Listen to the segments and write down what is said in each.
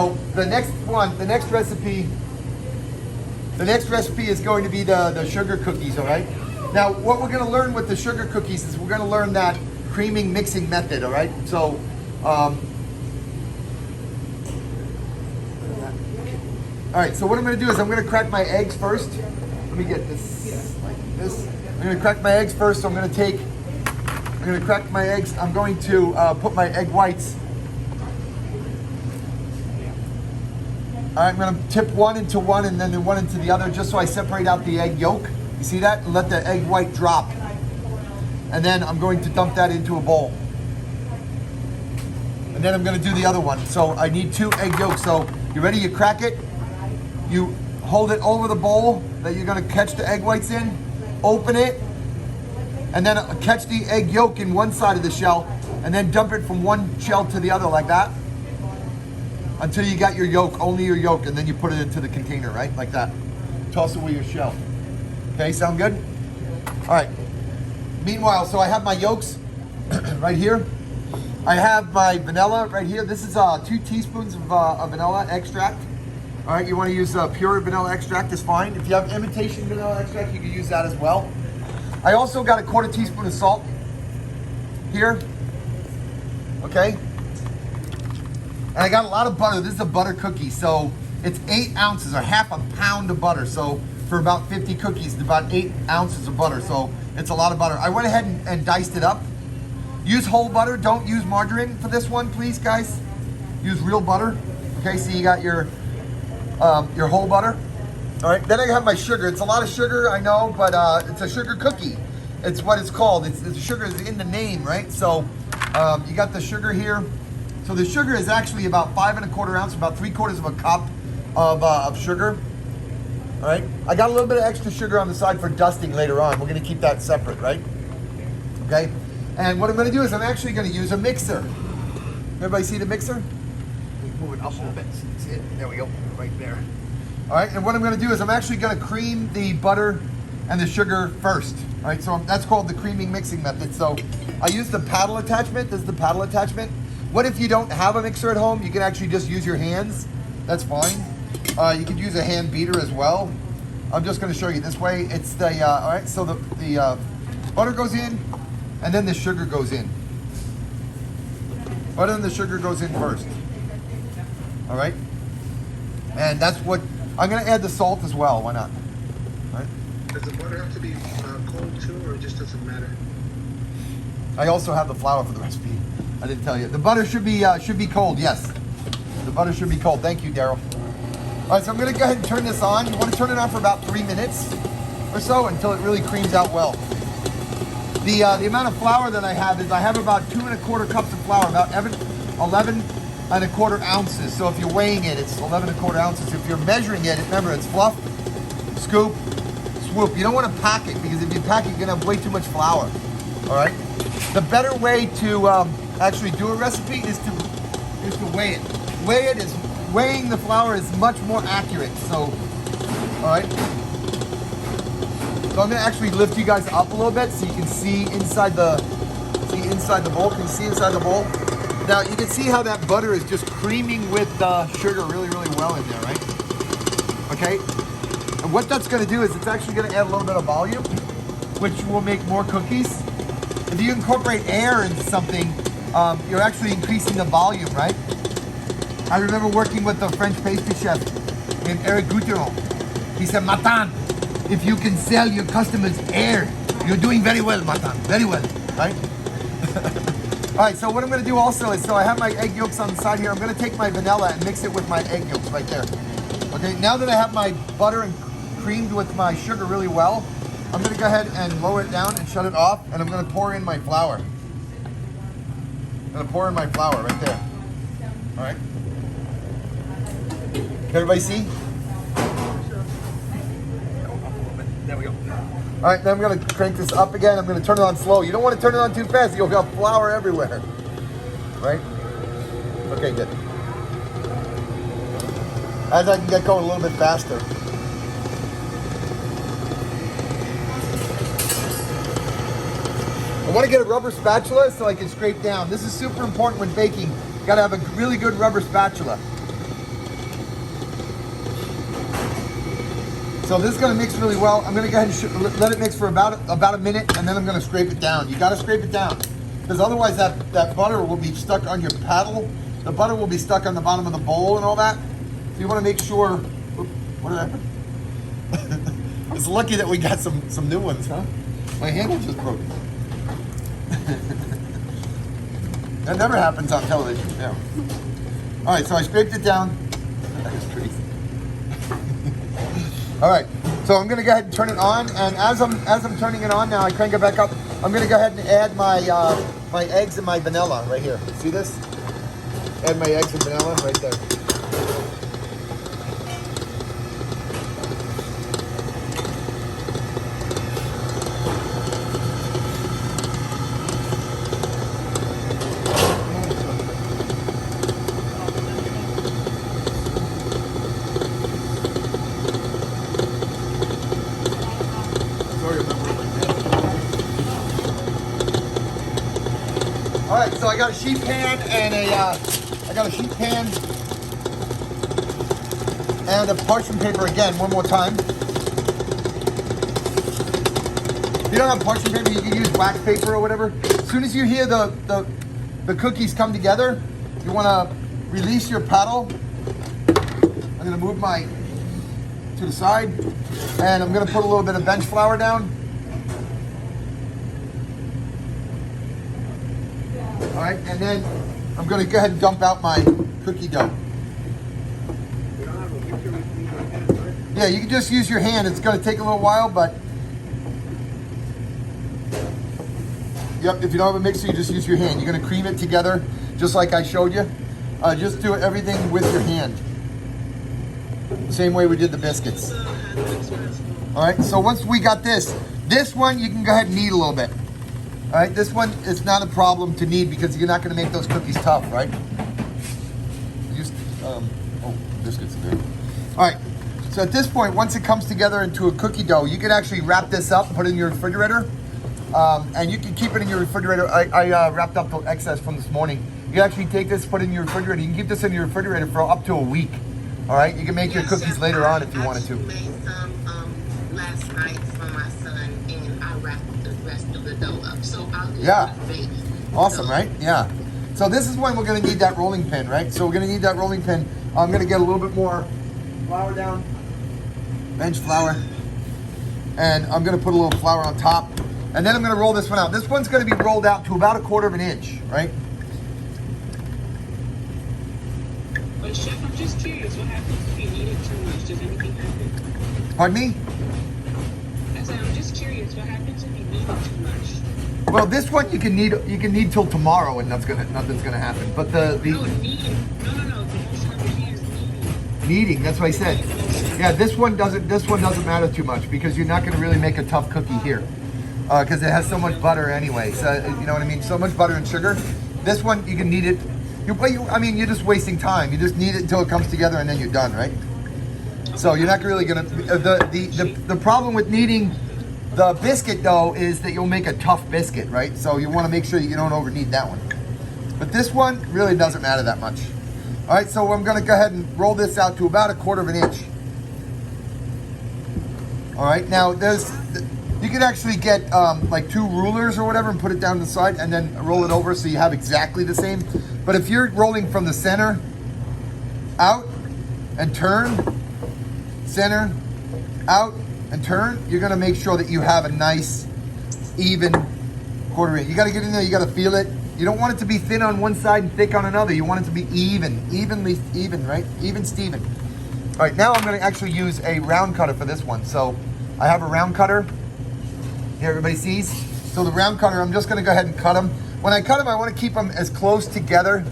So the next recipe is going to be the sugar cookies, all right? Now, what we're going to learn with the sugar cookies is we're going to learn that creaming mixing method, all right? So, all right, so what I'm going to do is I'm going to crack my eggs first. Let me get this like this. I'm going to crack my eggs first. So I'm going to crack my eggs. I'm going to put my egg whites. All right, I'm going to tip one into one and then one into the other just so I separate out the egg yolk. You see that? And let the egg white drop. And then I'm going to dump that into a bowl. And then I'm going to do the other one. So I need 2 egg yolks. So you ready? You crack it. You hold it over the bowl that you're going to catch the egg whites in. Open it. And then catch the egg yolk in one side of the shell. And then dump it from one shell to the other like that. Until you got your yolk, only your yolk, and then you put it into the container, right? Like that. Toss away your shell. Okay, sound good? All right. Meanwhile, so I have my yolks right here. I have my vanilla right here. This is 2 teaspoons of vanilla extract. All right, you want to use pure vanilla extract is fine. If you have imitation vanilla extract, you can use that as well. I also got a 1/4 teaspoon of salt here. Okay. And I got a lot of butter. This is a butter cookie. So it's 8 ounces or half a pound of butter. So for about 50 cookies, it's about 8 ounces of butter. So it's a lot of butter. I went ahead and diced it up. Use whole butter. Don't use margarine for this one, please, guys. Use real butter. Okay, so you got your whole butter. All right, then I have my sugar. It's a lot of sugar, I know, but it's a sugar cookie. It's what it's called. The sugar is in the name, right? So you got the sugar here. So the sugar is actually about 5 1/4 ounces, about 3/4 of a cup of sugar. All right. I got a little bit of extra sugar on the side for dusting later on. We're going to keep that separate, right? Okay. And what I'm going to do is I'm actually going to use a mixer. Everybody see the mixer? Move it up a little bit. See it? There we go. Right there. All right. And what I'm going to do is I'm actually going to cream the butter and the sugar first. All right. So that's called the creaming mixing method. So I use the paddle attachment. This is the paddle attachment. What if you don't have a mixer at home? You can actually just use your hands. That's fine. You could use a hand beater as well. I'm just going to show you this way. It's the all right. So the butter goes in, and then the sugar goes in. Butter and the sugar goes in first. All right. And that's what I'm going to add the salt as well. Why not? All right. Does the butter have to be cold too, or it just doesn't matter? I also have the flour for the recipe. I didn't tell you. The butter should be cold. Yes, the butter should be cold. Thank you, Daryl. All right, so I'm going to go ahead and turn this on. You want to turn it on for about 3 minutes or so until it really creams out well. The amount of flour that I have is I have about 2 1/4 cups of flour, about 11 1/4 ounces. So if you're weighing it, it's 11 1/4 ounces. If you're measuring it, remember it's fluff, scoop, swoop. You don't want to pack it because if you pack it, you're going to have way too much flour. All right. The better way to actually do a recipe is to weigh it. Weighing the flour is much more accurate. So, all right. So I'm gonna actually lift you guys up a little bit so you can see inside the bowl. Can you see inside the bowl? Now you can see how that butter is just creaming with the sugar really, really well in there, right? Okay. And what that's gonna do is it's actually gonna add a little bit of volume, which will make more cookies. If you incorporate air into something, you're actually increasing the volume, right? I remember working with a French pastry chef named Eric Gouteron. He said, Matan, if you can sell your customers air, you're doing very well, Matan, very well, right? All right, so what I'm gonna do also is, so I have my egg yolks on the side here. I'm gonna take my vanilla and mix it with my egg yolks right there. Okay, now that I have my butter and creamed with my sugar really well, I'm gonna go ahead and lower it down and shut it off, and I'm gonna pour in my flour. I'm gonna pour in my flour right there. All right. Can everybody see? There we go. All right, then I'm gonna crank this up again. I'm gonna turn it on slow. You don't want to turn it on too fast. You'll have flour everywhere. Right? Okay, good. As I can get going a little bit faster. I want to get a rubber spatula so I can scrape down. This is super important when baking. You gotta have a really good rubber spatula. So this is gonna mix really well. I'm gonna go ahead and let it mix for about a minute, and then I'm gonna scrape it down. You gotta scrape it down, because otherwise that butter will be stuck on your paddle. The butter will be stuck on the bottom of the bowl and all that. So you wanna make sure, what happened? It's lucky that we got some new ones, huh? My handle just broke. That never happens on television, yeah. All right, so I scraped it down. That is crazy. All right, so I'm gonna go ahead and turn it on, and as I'm turning it on now, I crank it back up. I'm gonna go ahead and add my my eggs and my vanilla right here. See this? Add my eggs and vanilla right there. All right, so I got a sheet pan and a parchment paper again, one more time. If you don't have parchment paper, you can use wax paper or whatever. As soon as you hear the cookies come together, you want to release your paddle. I'm going to move my to the side, and I'm going to put a little bit of bench flour down. All right, and then I'm going to go ahead and dump out my cookie dough. Yeah, you can just use your hand. It's going to take a little while, but yep, if you don't have a mixer, you just use your hand. You're going to cream it together just like I showed you. Just do everything with your hand. Same way we did the biscuits. All right, so once we got this one you can go ahead and knead a little bit. All right, this one is not a problem to knead because you're not going to make those cookies tough, right? Just, oh, biscuits are there. All right, so at this point, once it comes together into a cookie dough, you can actually wrap this up, put it in your refrigerator, and you can keep it in your refrigerator. I wrapped up the excess from this morning. You can actually take this, put it in your refrigerator. You can keep this in your refrigerator for up to a week. All right, you can make your cookies later on if you wanted to. I made some last night for my son, and I wrapped the rest of the dough up. So I'll just bake. Awesome, right? Yeah. So this is when we're going to need that rolling pin, right? So we're going to need that rolling pin. I'm going to get a little bit more flour down, bench flour, and I'm going to put a little flour on top, and then I'm going to roll this one out. This one's going to be rolled out to about 1/4 inch, right? But Chef, I'm just curious, what happens if you knead it too much? Does anything happen? Pardon me? I said, I'm just curious, what happens if you knead it too much? Well, this one you can knead till tomorrow, and nothing's gonna happen. But No, kneading. No. The motion of the hands kneading. kneading, that's what I said. Yeah, this one doesn't matter too much because you're not gonna really make a tough cookie here, because it has so much butter anyway. So you know what I mean? So much butter and sugar. This one you can knead it. You're just wasting time. You just knead it until it comes together, and then you're done, right? So you're not really gonna. The problem with kneading the biscuit dough is that you'll make a tough biscuit, right? So you want to make sure that you don't over knead that one. But this one really doesn't matter that much. All right, so I'm gonna go ahead and roll this out to about 1/4 inch. All right, now you can actually get like 2 rulers or whatever and put it down the side and then roll it over so you have exactly the same. But if you're rolling from the center out and turn, center, out and turn, you're gonna make sure that you have a nice, even 1/4 inch. You gotta get in there, you gotta feel it. You don't want it to be thin on one side and thick on another. You want it to be evenly even, right? Even Steven. All right, now I'm gonna actually use a round cutter for this one. So I have a round cutter. Here, everybody sees. So the round cutter, I'm just gonna go ahead and cut them. When I cut them, I wanna keep them as close together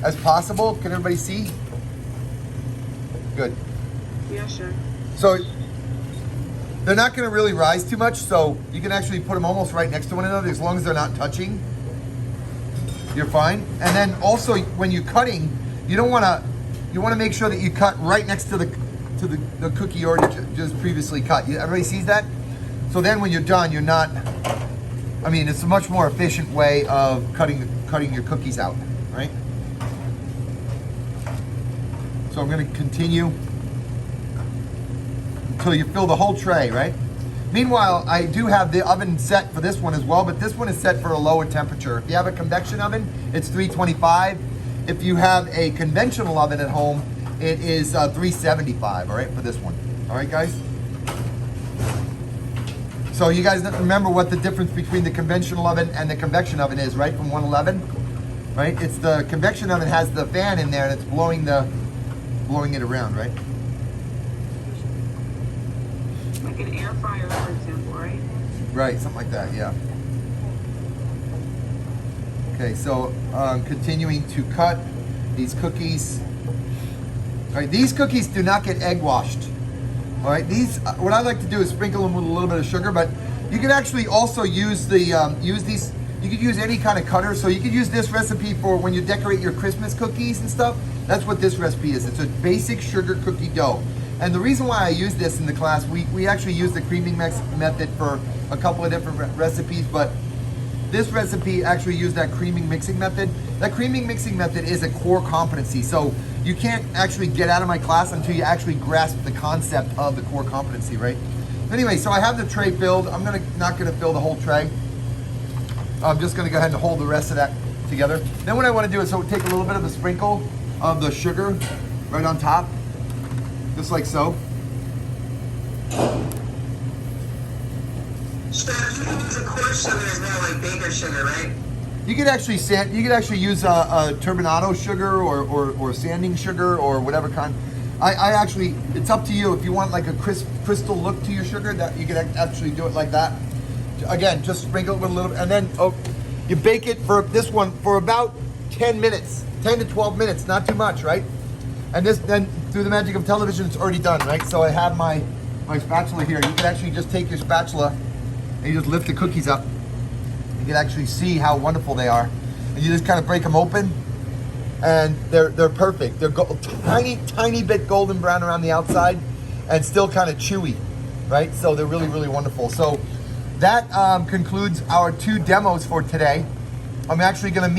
as possible. Can everybody see? Good. Yeah, sure. So they're not gonna really rise too much, so you can actually put them almost right next to one another as long as they're not touching. You're fine. And then also when you're cutting, you wanna make sure that you cut right next to the cookie you already just previously cut. Everybody sees that? So then when you're done, you're not, it's a much more efficient way of cutting your cookies out, right? So I'm gonna continue until you fill the whole tray, right? Meanwhile, I do have the oven set for this one as well, but this one is set for a lower temperature. If you have a convection oven, it's 325. If you have a conventional oven at home, it is 375, all right, for this one. All right, guys? So you guys remember what the difference between the conventional oven and the convection oven is, right, from 111? Right? It's the convection oven has the fan in there and it's blowing it around, right? Like an air fryer, for example, right? Right, something like that, yeah. Okay, so continuing to cut these cookies. All right, these cookies do not get egg washed. All right, these, what I like to do is sprinkle them with a little bit of sugar, but you can actually also use the, you could use any kind of cutter. So you could use this recipe for when you decorate your Christmas cookies and stuff. That's what this recipe is. It's a basic sugar cookie dough. And the reason why I use this in the class, we actually use the creaming mix method for a couple of different recipes, but this recipe actually used that creaming mixing method. That creaming mixing method is a core competency. So you can't actually get out of my class until you actually grasp the concept of the core competency, right? Anyway, so I have the tray filled. I'm not gonna fill the whole tray. I'm just gonna go ahead and hold the rest of that together. Then what I wanna do is take a little bit of a sprinkle of the sugar right on top, just like so. Chef, you can use a coarse sugar as well, like baker sugar, right? You could actually use a turbinado sugar or sanding sugar or whatever kind. I actually, it's up to you. If you want like a crystal look to your sugar, that you could actually do it like that. Again, just sprinkle it with a little, and then you bake it for this one for about 10 minutes, 10 to 12 minutes, not too much, right? And then through the magic of television, it's already done, right? So I have my spatula here. You can actually just take your spatula and you just lift the cookies up. You can actually see how wonderful they are. And you just kind of break them open and they're perfect. They're tiny bit golden brown around the outside and still kind of chewy, right? So they're really, really wonderful. So that concludes our 2 demos for today. I'm actually gonna meet